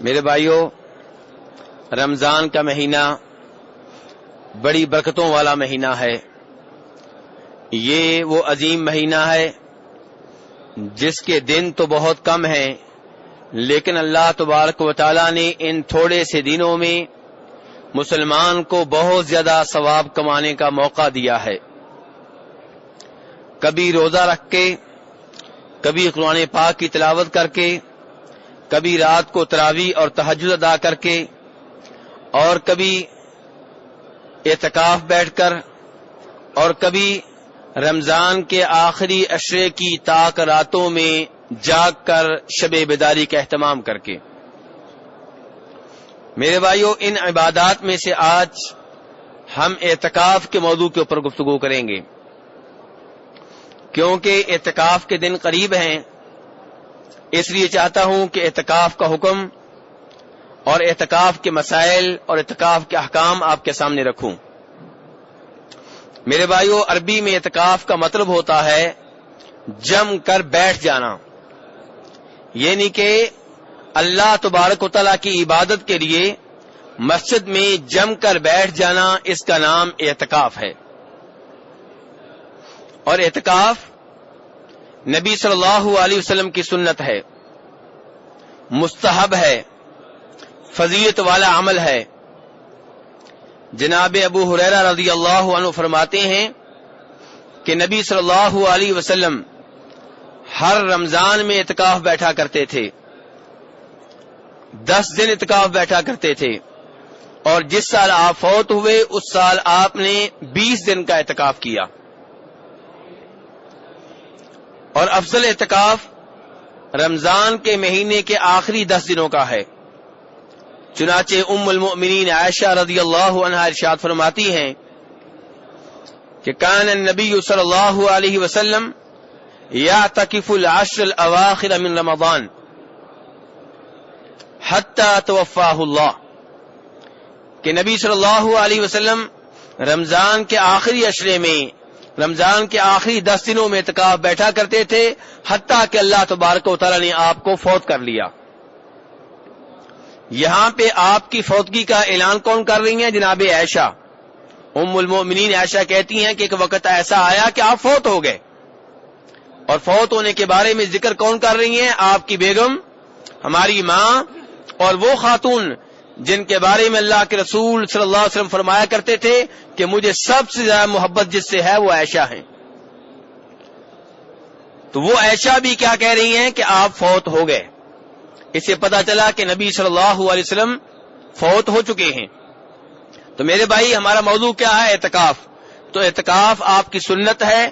میرے بھائیوں، رمضان کا مہینہ بڑی برکتوں والا مہینہ ہے۔ یہ وہ عظیم مہینہ ہے جس کے دن تو بہت کم ہیں، لیکن اللہ تبارک و تعالی نے ان تھوڑے سے دنوں میں مسلمان کو بہت زیادہ ثواب کمانے کا موقع دیا ہے۔ کبھی روزہ رکھ کے، کبھی قرآن پاک کی تلاوت کر کے، کبھی رات کو تراویح اور تہجد ادا کر کے، اور کبھی اعتکاف بیٹھ کر، اور کبھی رمضان کے آخری عشرے کی تاک راتوں میں جاگ کر شب بیداری کا اہتمام کر کے۔ میرے بھائیوں، ان عبادات میں سے آج ہم اعتکاف کے موضوع کے اوپر گفتگو کریں گے، کیونکہ اعتکاف کے دن قریب ہیں۔ اس لیے چاہتا ہوں کہ اعتکاف کا حکم اور اعتکاف کے مسائل اور اعتکاف کے احکام آپ کے سامنے رکھوں۔ میرے بھائیوں، عربی میں اعتکاف کا مطلب ہوتا ہے جم کر بیٹھ جانا، یعنی کہ اللہ تبارک و تعالیٰ کی عبادت کے لیے مسجد میں جم کر بیٹھ جانا، اس کا نام اعتکاف ہے۔ اور اعتکاف نبی صلی اللہ علیہ وسلم کی سنت ہے، مستحب ہے، فضیلت والا عمل ہے۔ جناب ابو ہریرہ رضی اللہ عنہ فرماتے ہیں کہ نبی صلی اللہ علیہ وسلم ہر رمضان میں اعتکاف بیٹھا کرتے تھے، 10 دن اعتکاف بیٹھا کرتے تھے، اور جس سال آپ فوت ہوئے اس سال آپ نے 20 دن کا اعتکاف کیا۔ اور افضل اعتکاف رمضان کے مہینے کے آخری 10 دنوں کا ہے۔ چنانچہ ام المؤمنین عائشہ رضی اللہ عنہا ارشاد فرماتی ہیں کہ کان النبی صلی اللہ علیہ وسلم یعتکف العشر الاواخر من رمضان حتی توفاہ اللہ، کہ نبی صلی اللہ علیہ وسلم رمضان کے آخری عشرے میں، رمضان کے آخری 10 دنوں میں اعتکاف بیٹھا کرتے تھے، حتیٰ کہ اللہ تبارک و تعالی نے آپ کو فوت کر لیا۔ یہاں پہ آپ کی فوتگی کا اعلان کون کر رہی ہیں؟ جناب عائشہ، ام المؤمنین عائشہ کہتی ہیں کہ ایک وقت ایسا آیا کہ آپ فوت ہو گئے، اور فوت ہونے کے بارے میں ذکر کون کر رہی ہیں؟ آپ کی بیگم، ہماری ماں، اور وہ خاتون جن کے بارے میں اللہ کے رسول صلی اللہ علیہ وسلم فرمایا کرتے تھے کہ مجھے سب سے زیادہ محبت جس سے ہے وہ عائشہ ہیں۔ تو وہ عائشہ بھی کیا کہہ رہی ہیں کہ آپ فوت ہو گئے۔ اس سے پتا چلا کہ نبی صلی اللہ علیہ وسلم فوت ہو چکے ہیں۔ تو میرے بھائی، ہمارا موضوع کیا ہے؟ اعتکاف۔ تو اعتکاف آپ کی سنت ہے،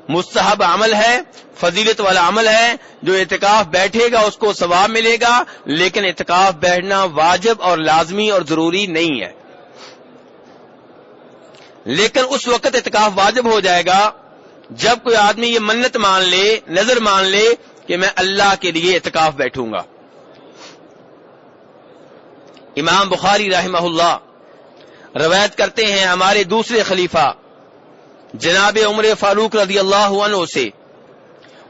مستحب عمل ہے، فضیلت والا عمل ہے۔ جو اعتکاف بیٹھے گا اس کو ثواب ملے گا، لیکن اعتکاف بیٹھنا واجب اور لازمی اور ضروری نہیں ہے۔ لیکن اس وقت اعتکاف واجب ہو جائے گا جب کوئی آدمی یہ منت مان لے، نظر مان لے کہ میں اللہ کے لیے اعتکاف بیٹھوں گا۔ امام بخاری رحمہ اللہ روایت کرتے ہیں ہمارے دوسرے خلیفہ جناب عمر فاروق رضی اللہ عنہ سے،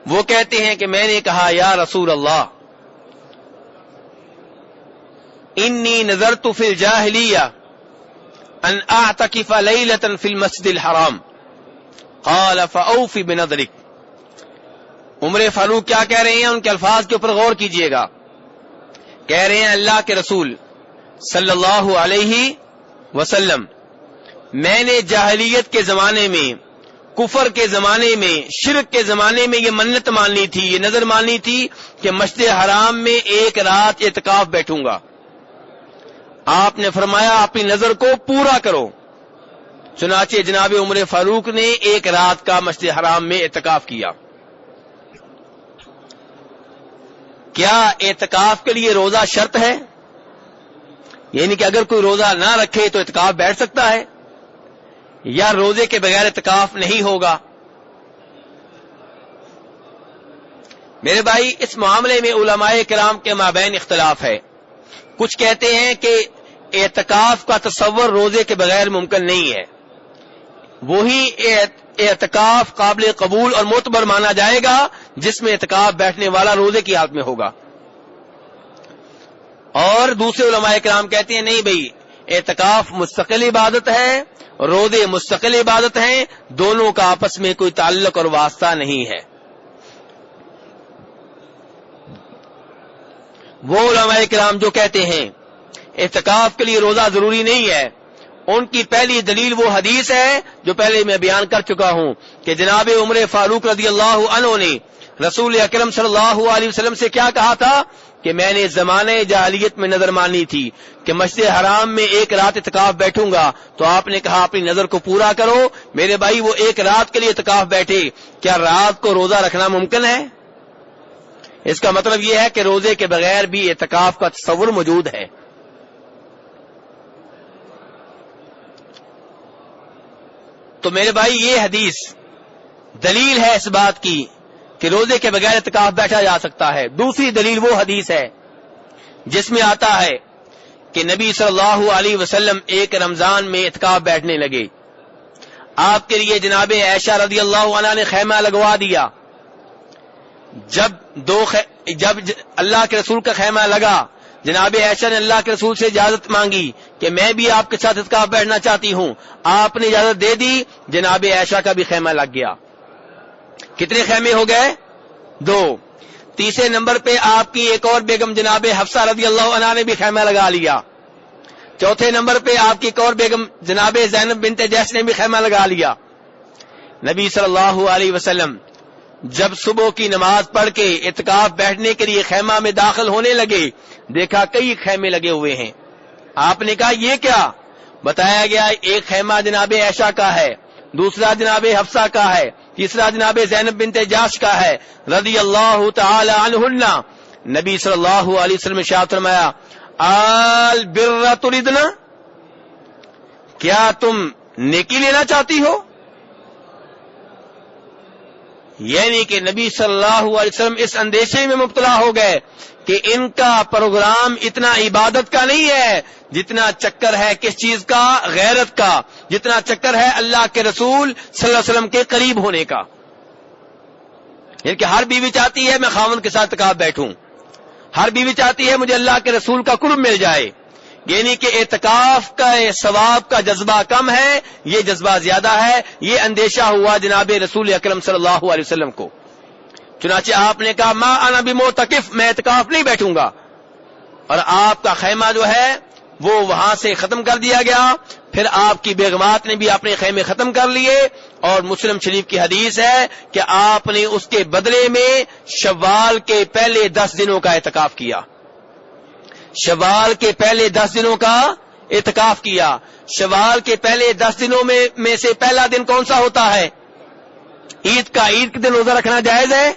وہ کہتے ہیں کہ میں نے کہا یا رسول اللہ، انی نذرت فی الجاہلیہ ان اعتکف لیلۃ فی المسجد الحرام، قال فاوف بنذرک۔ عمر فاروق کیا کہہ رہے ہیں؟ ان کے الفاظ کے اوپر غور کیجئے گا۔ کہہ رہے ہیں اللہ کے رسول صلی اللہ علیہ وسلم، میں نے جاہلیت کے زمانے میں، کفر کے زمانے میں، شرک کے زمانے میں یہ منت ماننی تھی، یہ نظر ماننی تھی کہ مسجد حرام میں ایک رات اعتکاف بیٹھوں گا۔ آپ نے فرمایا اپنی نظر کو پورا کرو۔ چنانچہ جناب عمر فاروق نے ایک رات کا مسجد حرام میں اعتکاف کیا۔ کیا اعتکاف کے لیے روزہ شرط ہے؟ یعنی کہ اگر کوئی روزہ نہ رکھے تو اعتکاف بیٹھ سکتا ہے، یا روزے کے بغیر اعتکاف نہیں ہوگا؟ میرے بھائی، اس معاملے میں علماء کرام کے مابین اختلاف ہے۔ کچھ کہتے ہیں کہ اعتکاف کا تصور روزے کے بغیر ممکن نہیں ہے، وہی اعتکاف قابل قبول اور معتبر مانا جائے گا جس میں اعتکاف بیٹھنے والا روزے کی حالت میں ہوگا۔ اور دوسرے علماء کرام کہتے ہیں نہیں بھئی، اعتکاف مستقل عبادت ہے، روزے مستقل عبادت ہیں، دونوں کا آپس میں کوئی تعلق اور واسطہ نہیں ہے۔ وہ علماء کرام جو کہتے ہیں اعتکاف کے لیے روزہ ضروری نہیں ہے، ان کی پہلی دلیل وہ حدیث ہے جو پہلے میں بیان کر چکا ہوں کہ جناب عمر فاروق رضی اللہ عنہ نے رسول اکرم صلی اللہ علیہ وسلم سے کیا کہا تھا کہ میں نے زمانے جاہلیت میں نظر مانی تھی کہ مسجد حرام میں ایک رات اعتکاف بیٹھوں گا، تو آپ نے کہا اپنی نظر کو پورا کرو۔ میرے بھائی وہ ایک رات کے لیے اعتکاف بیٹھے، کیا رات کو روزہ رکھنا ممکن ہے؟ اس کا مطلب یہ ہے کہ روزے کے بغیر بھی اعتکاف کا تصور موجود ہے۔ تو میرے بھائی یہ حدیث دلیل ہے اس بات کی کہ روزے کے بغیر اعتکاف بیٹھا جا سکتا ہے۔ دوسری دلیل وہ حدیث ہے جس میں آتا ہے کہ نبی صلی اللہ علیہ وسلم ایک رمضان میں اعتکاف بیٹھنے لگے، آپ کے لیے جناب عائشہ رضی اللہ عنہا نے خیمہ لگوا دیا۔ جب اللہ کے رسول کا خیمہ لگا، جناب عائشہ نے اللہ کے رسول سے اجازت مانگی کہ میں بھی آپ کے ساتھ اعتکاف بیٹھنا چاہتی ہوں، آپ نے اجازت دے دی، جناب عائشہ کا بھی خیمہ لگ گیا۔ کتنے خیمے ہو گئے؟ 2۔ تیسرے نمبر پہ آپ کی ایک اور بیگم جناب حفصہ رضی اللہ عنہا نے بھی خیمہ لگا لیا۔ چوتھے نمبر پہ آپ کی ایک اور بیگم جناب زینب بنت جحش نے بھی خیمہ لگا لیا۔ نبی صلی اللہ علیہ وسلم جب صبح کی نماز پڑھ کے اعتکاف بیٹھنے کے لیے خیمہ میں داخل ہونے لگے، دیکھا کئی خیمے لگے ہوئے ہیں۔ آپ نے کہا یہ کیا؟ بتایا گیا ایک خیمہ جناب عائشہ کا ہے، دوسرا جناب حفصہ کا ہے، تیسرا جناب زینب بنت جحش کا ہے رضی اللہ تعالی عنہن۔ نبی صلی اللہ علیہ وسلم نے ارشاد فرمایا آل بر تردنا، کیا تم نیکی لینا چاہتی ہو؟ یعنی کہ نبی صلی اللہ علیہ وسلم اس اندیشے میں مبتلا ہو گئے کہ ان کا پروگرام اتنا عبادت کا نہیں ہے جتنا چکر ہے کس چیز کا؟ غیرت کا، جتنا چکر ہے اللہ کے رسول صلی اللہ علیہ وسلم کے قریب ہونے کا۔ یعنی کہ ہر بیوی چاہتی ہے میں خاوند کے ساتھ اعتکاف بیٹھوں، ہر بیوی چاہتی ہے مجھے اللہ کے رسول کا قرب مل جائے۔ یعنی کہ اعتکاف کا ثواب کا جذبہ کم ہے، یہ جذبہ زیادہ ہے۔ یہ اندیشہ ہوا جناب رسول اکرم صلی اللہ علیہ وسلم کو، چنانچہ آپ نے کہا ما انا بمعتکف، میں اعتکاف نہیں بیٹھوں گا، اور آپ کا خیمہ جو ہے وہ وہاں سے ختم کر دیا گیا۔ پھر آپ کی بیگمات نے بھی اپنے خیمے ختم کر لیے، اور مسلم شریف کی حدیث ہے کہ آپ نے اس کے بدلے میں شوال کے پہلے 10 دنوں کا اعتکاف کیا۔ شوال کے پہلے 10 دنوں کا اعتکاف کیا۔ شوال کے پہلے 10 دنوں میں سے پہلا دن کون سا ہوتا ہے؟ عید کا۔ عید کے دن روزہ رکھنا جائز ہے؟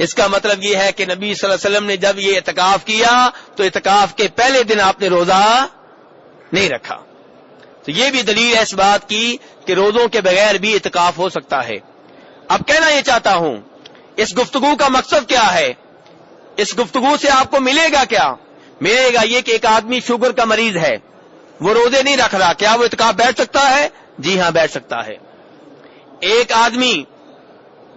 اس کا مطلب یہ ہے کہ نبی صلی اللہ علیہ وسلم نے جب یہ اعتکاف کیا تو اعتکاف کے پہلے دن آپ نے روزہ نہیں رکھا۔ تو یہ بھی دلیل ہے اس بات کی کہ روزوں کے بغیر بھی اعتکاف ہو سکتا ہے۔ اب کہنا یہ چاہتا ہوں اس گفتگو کا مقصد کیا ہے؟ اس گفتگو سے آپ کو ملے گا کیا؟ ملے گا یہ کہ ایک آدمی شوگر کا مریض ہے، وہ روزے نہیں رکھ رہا، کیا وہ اعتکاف بیٹھ سکتا ہے؟ جی ہاں بیٹھ سکتا ہے۔ ایک آدمی،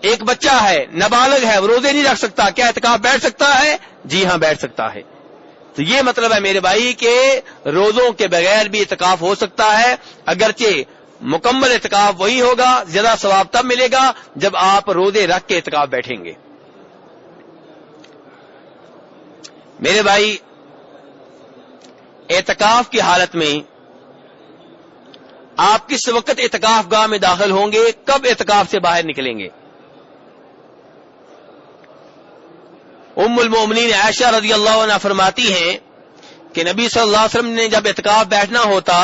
ایک بچہ ہے نابالغ ہے، وہ روزے نہیں رکھ سکتا، کیا اعتکاف بیٹھ سکتا ہے؟ جی ہاں بیٹھ سکتا ہے۔ تو یہ مطلب ہے میرے بھائی کہ روزوں کے بغیر بھی اعتکاف ہو سکتا ہے، اگرچہ مکمل اعتکاف وہی ہوگا، زیادہ ثواب تب ملے گا جب آپ روزے رکھ کے اعتکاف بیٹھیں گے۔ میرے بھائی اعتکاف کی حالت میں آپ کس وقت اعتکاف گاہ میں داخل ہوں گے، کب اعتکاف سے باہر نکلیں گے؟ ام المومنین عائشہ رضی اللہ عنہا فرماتی ہیں کہ نبی صلی اللہ علیہ وسلم نے جب اعتکاف بیٹھنا ہوتا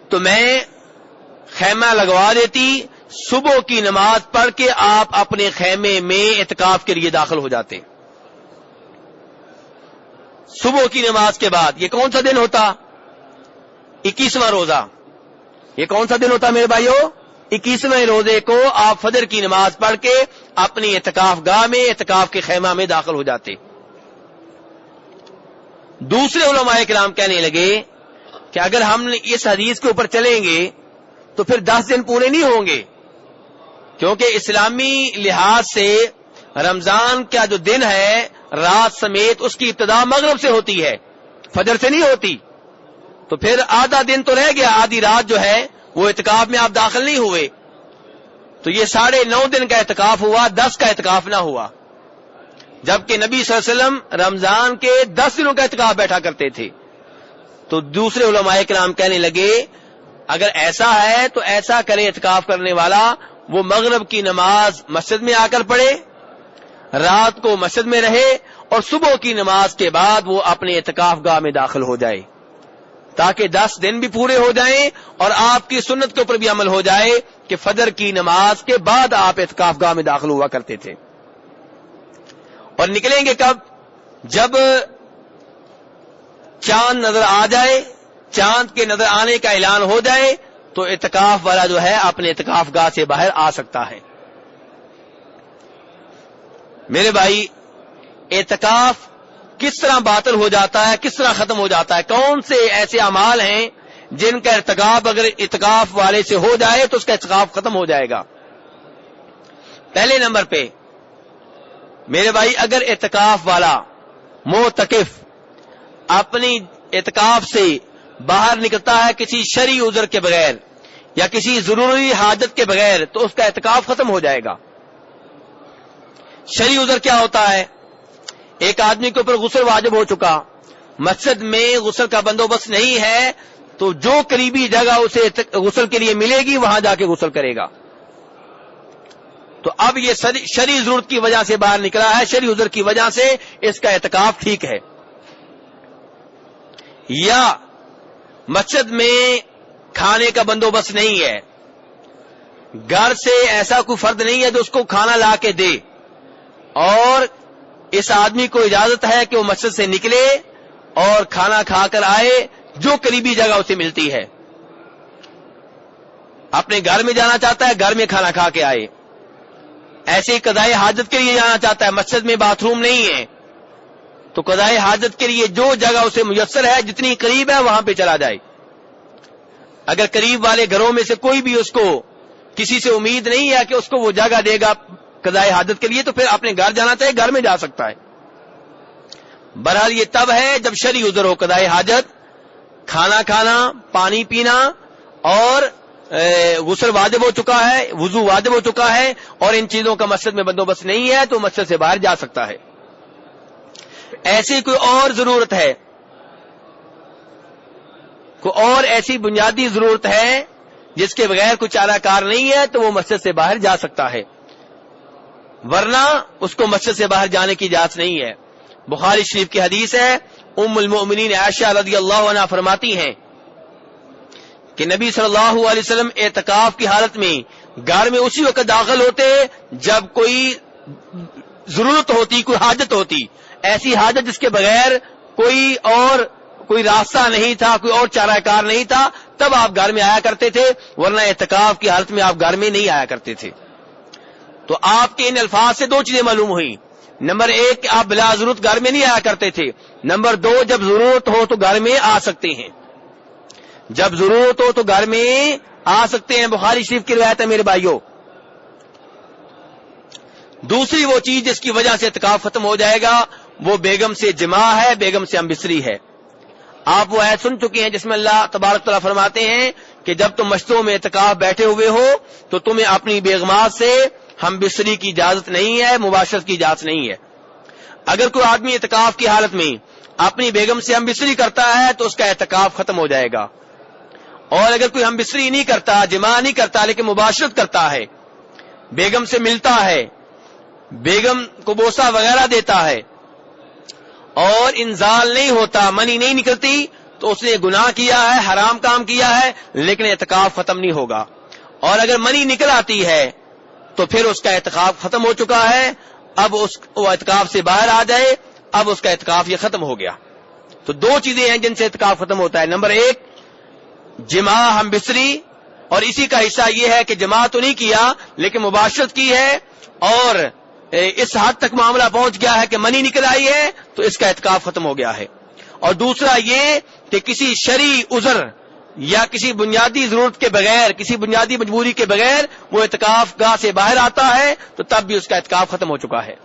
تو میں خیمہ لگوا دیتی، صبح کی نماز پڑھ کے آپ اپنے خیمے میں اعتکاف کے لیے داخل ہو جاتے۔ صبح کی نماز کے بعد یہ کون سا دن ہوتا؟ 21واں روزہ۔ یہ کون سا دن ہوتا میرے بھائیو؟ 21ویں روزے کو آپ فجر کی نماز پڑھ کے اپنی اعتکاف گاہ میں اعتکاف کے خیمہ میں داخل ہو جاتے۔ دوسرے علماء کرام کہنے لگے کہ اگر ہم اس حدیث کے اوپر چلیں گے تو پھر 10 دن پورے نہیں ہوں گے، کیونکہ اسلامی لحاظ سے رمضان کا جو دن ہے رات سمیت اس کی ابتدا مغرب سے ہوتی ہے، فجر سے نہیں ہوتی، تو پھر آدھا دن تو رہ گیا، آدھی رات جو ہے وہ اعتکاف میں آپ داخل نہیں ہوئے، تو یہ 9.5 دن کا اعتکاف ہوا، 10 کا اعتکاف نہ ہوا، جبکہ نبی صلی اللہ علیہ وسلم رمضان کے 10 دنوں کا اعتکاف بیٹھا کرتے تھے۔ تو دوسرے علماء کرام کہنے لگے اگر ایسا ہے تو ایسا کرے اعتکاف کرنے والا، وہ مغرب کی نماز مسجد میں آ کر پڑھے، رات کو مسجد میں رہے، اور صبح کی نماز کے بعد وہ اپنے اعتکاف گاہ میں داخل ہو جائے، تاکہ 10 دن بھی پورے ہو جائیں اور آپ کی سنت کے اوپر بھی عمل ہو جائے کہ فجر کی نماز کے بعد آپ اعتکاف گاہ میں داخل ہوا کرتے تھے۔ اور نکلیں گے کب؟ جب چاند نظر آ جائے، چاند کے نظر آنے کا اعلان ہو جائے تو اعتکاف والا جو ہے اپنے اعتکاف گاہ سے باہر آ سکتا ہے۔ میرے بھائی، اعتکاف کس طرح باطل ہو جاتا ہے، کس طرح ختم ہو جاتا ہے؟ کون سے ایسے اعمال ہیں جن کا ارتکاب اگر اعتکاف والے سے ہو جائے تو اس کا اعتکاف ختم ہو جائے گا؟ پہلے نمبر پہ میرے بھائی، اگر اعتکاف والا معتکف اپنی اعتکاف سے باہر نکلتا ہے کسی شرعی عذر کے بغیر یا کسی ضروری حاجت کے بغیر تو اس کا اعتکاف ختم ہو جائے گا۔ شرعی عذر کیا ہوتا ہے؟ ایک آدمی کے اوپر غسل واجب ہو چکا، مسجد میں غسل کا بندوبست نہیں ہے، تو جو قریبی جگہ اسے غسل کے لیے ملے گی وہاں جا کے غسل کرے گا۔ تو اب یہ شرعی ضرورت کی وجہ سے باہر نکلا ہے، شرعی عذر کی وجہ سے اس کا اعتکاف ٹھیک ہے۔ یا مسجد میں کھانے کا بندوبست نہیں ہے، گھر سے ایسا کوئی فرد نہیں ہے جو اس کو کھانا لا کے دے، اور اس آدمی کو اجازت ہے کہ وہ مسجد سے نکلے اور کھانا کھا کر آئے جو قریبی جگہ اسے ملتی ہے۔ اپنے گھر میں جانا چاہتا ہے، گھر میں کھانا کھا کے آئے۔ ایسے ہی قضائے حاجت کے لیے جانا چاہتا ہے، مسجد میں باتھ روم نہیں ہے، تو قضائے حاجت کے لیے جو جگہ اسے میسر ہے، جتنی قریب ہے وہاں پہ چلا جائے۔ اگر قریب والے گھروں میں سے کوئی بھی اس کو کسی سے امید نہیں ہے کہ اس کو وہ جگہ دے گا قضائے حاجت کے لیے، تو پھر اپنے گھر جانا چاہے، گھر میں جا سکتا ہے۔ بہرحال یہ تب ہے جب شرعی عذر ہو، قضائے حاجت، کھانا کھانا، پانی پینا، اور غسل واجب ہو چکا ہے، وضو واجب ہو چکا ہے، اور ان چیزوں کا مسجد میں بندوبست نہیں ہے تو مسجد سے باہر جا سکتا ہے۔ ایسی کوئی اور ضرورت ہے، کوئی اور ایسی بنیادی ضرورت ہے جس کے بغیر کوئی چارہ کار نہیں ہے تو وہ مسجد سے باہر جا سکتا ہے، ورنہ اس کو مسجد سے باہر جانے کی اجازت نہیں ہے۔ بخاری شریف کی حدیث ہے، ام المؤمنین عائشہ رضی اللہ عنہا فرماتی ہیں کہ نبی صلی اللہ علیہ وسلم اعتکاف کی حالت میں گھر میں اسی وقت داخل ہوتے جب کوئی ضرورت ہوتی، کوئی حاجت ہوتی، ایسی حاجت جس کے بغیر کوئی راستہ نہیں تھا، کوئی اور چارہ کار نہیں تھا، تب آپ گھر میں آیا کرتے تھے، ورنہ اعتکاف کی حالت میں آپ گھر میں نہیں آیا کرتے تھے۔ تو آپ کے ان الفاظ سے 2 چیزیں معلوم ہوئی۔ نمبر 1 کہ آپ بلا ضرورت گھر میں نہیں آیا کرتے تھے، نمبر 2 جب ضرورت ہو تو گھر میں آ سکتے ہیں، جب ضرورت ہو تو گھر میں آ سکتے ہیں۔ بخاری شریف کی روایت ہے میرے بھائیوں۔ دوسری وہ چیز جس کی وجہ سے اعتکاف ختم ہو جائے گا وہ بیگم سے جماع ہے، بیگم سے ہم بستری ہے۔ آپ وہ آیت سن چکے ہیں جس میں اللہ تبارک تعالیٰ فرماتے ہیں کہ جب تم مشتوں میں اعتکاف بیٹھے ہوئے ہو تو تمہیں اپنی بیگمات سے ہم بستری کی اجازت نہیں ہے، مباشرت کی اجازت نہیں ہے۔ اگر کوئی آدمی اعتکاف کی حالت میں اپنی بیگم سے ہم بستری کرتا ہے تو اس کا اعتکاف ختم ہو جائے گا، اور اگر کوئی ہم بستری نہیں کرتا، جماع نہیں کرتا، لیکن مباشرت کرتا ہے، بیگم سے ملتا ہے، بیگم کو بوسہ وغیرہ دیتا ہے اور انزال نہیں ہوتا، منی نہیں نکلتی، تو اس نے گناہ کیا ہے، حرام کام کیا ہے، لیکن اعتکاف ختم نہیں ہوگا۔ اور اگر منی نکل آتی ہے تو پھر اس کا اعتکاف ختم ہو چکا ہے، اب وہ اعتکاف سے باہر آ جائے، اب اس کا اعتکاف یہ ختم ہو گیا۔ تو 2 چیزیں ہیں جن سے اعتکاف ختم ہوتا ہے۔ نمبر 1 جماع ہم بستری، اور اسی کا حصہ یہ ہے کہ جماع تو نہیں کیا لیکن مباشرت کی ہے، اور اس حد تک معاملہ پہنچ گیا ہے کہ منی نکل آئی ہے تو اس کا اعتکاف ختم ہو گیا ہے۔ اور دوسرا یہ کہ کسی شرعی عذر یا کسی بنیادی ضرورت کے بغیر، کسی بنیادی مجبوری کے بغیر وہ اعتکاف گاہ سے باہر آتا ہے تو تب بھی اس کا اعتکاف ختم ہو چکا ہے۔